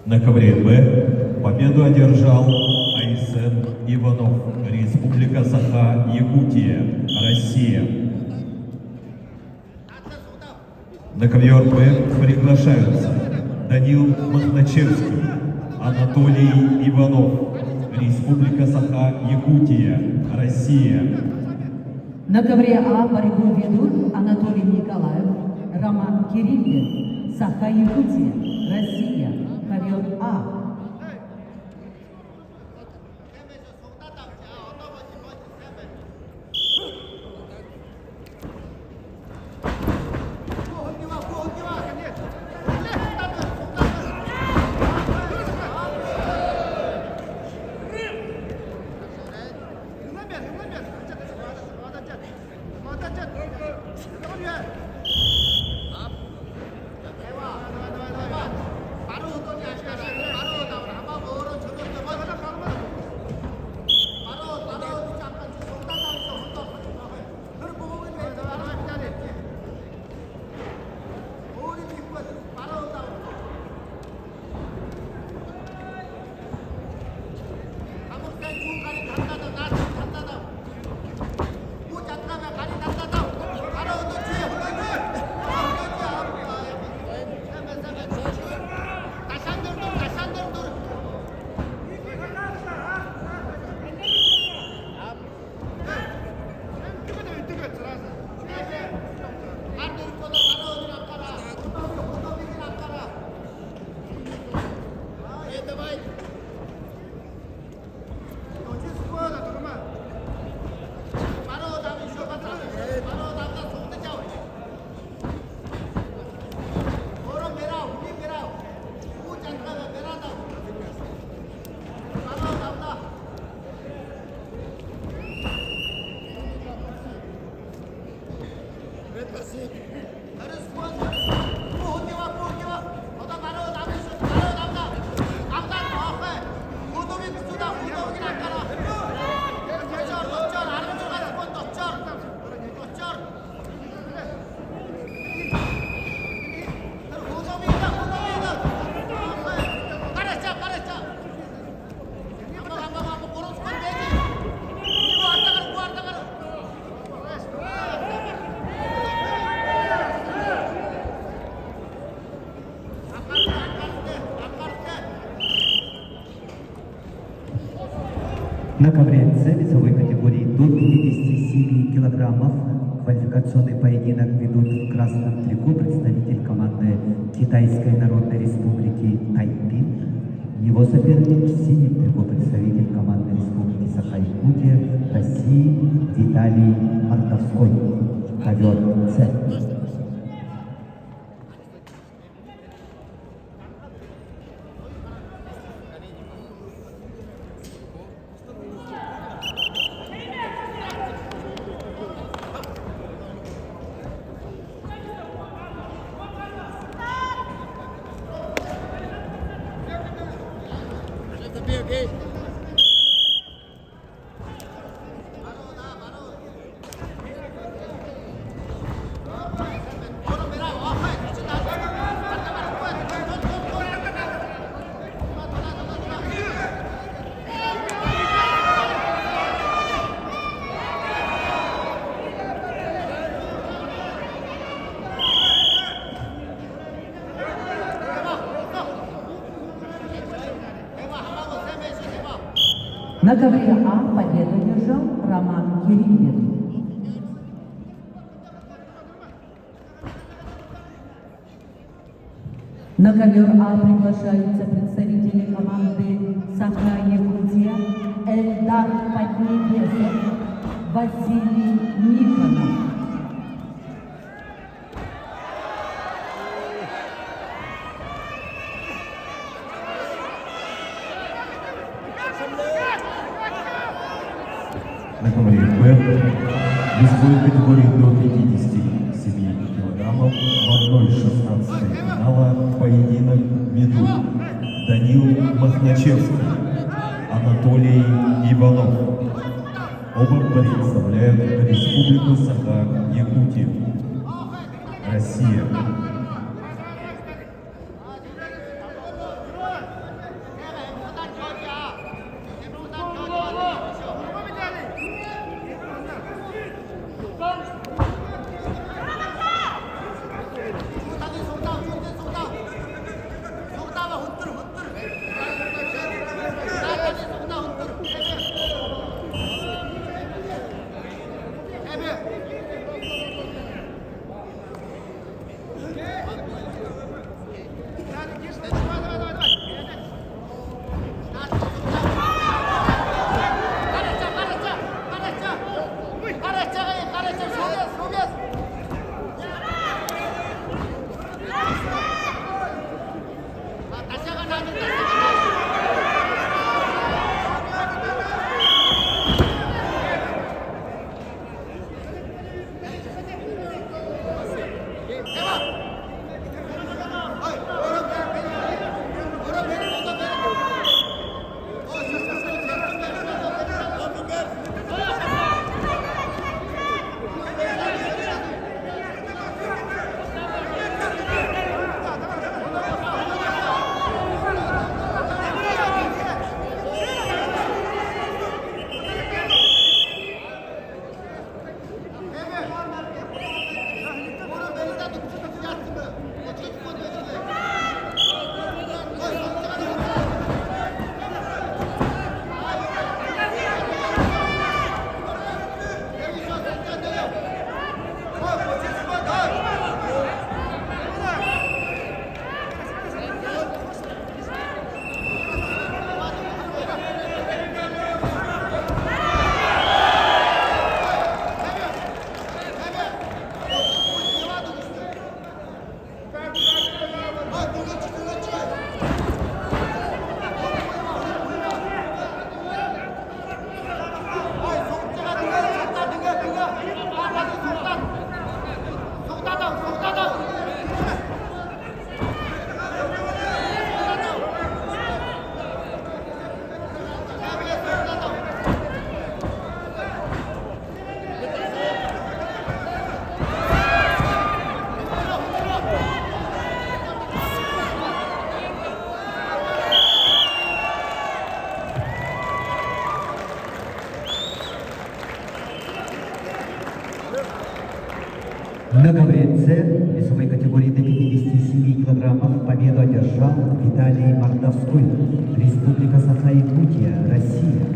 На ковре Б победу одержал Айсен Иванов, Республика Саха-Якутия, Россия. На ковер Б приглашаются Данил Махначевский, Анатолий Иванов, Республика Саха-Якутия, Россия. На ковре А борьбу ведут Анатолий Николаев, Роман Кириллин, Саха-Якутия, Россия. Ковер А. На ковре С весовой категории до 57 килограммов квалификационный поединок ведут в красном трико представитель команды Китайской Народной Республики Тайпин. Его соперник в синем трико представитель команды Республики Саха-Якутия России Виталий Мартовской. Ковер С. На ковре А победу одержал Роман Кириллин. На ковер А приглашаются представители команды Саха-Якутия Эльдар Поднебесов, Василий Никонов. На ковре Б весовой категории до 57 килограммов в 1/16 финала поединок ведут Данил Махначевский, Анатолий Иванов. Оба представляют Республику Саха-Якутия, Россия. На ковреце весовой категории до 57 килограммов победу одержал Виталий Мордовской, Республика Саха-Якутия, Россия.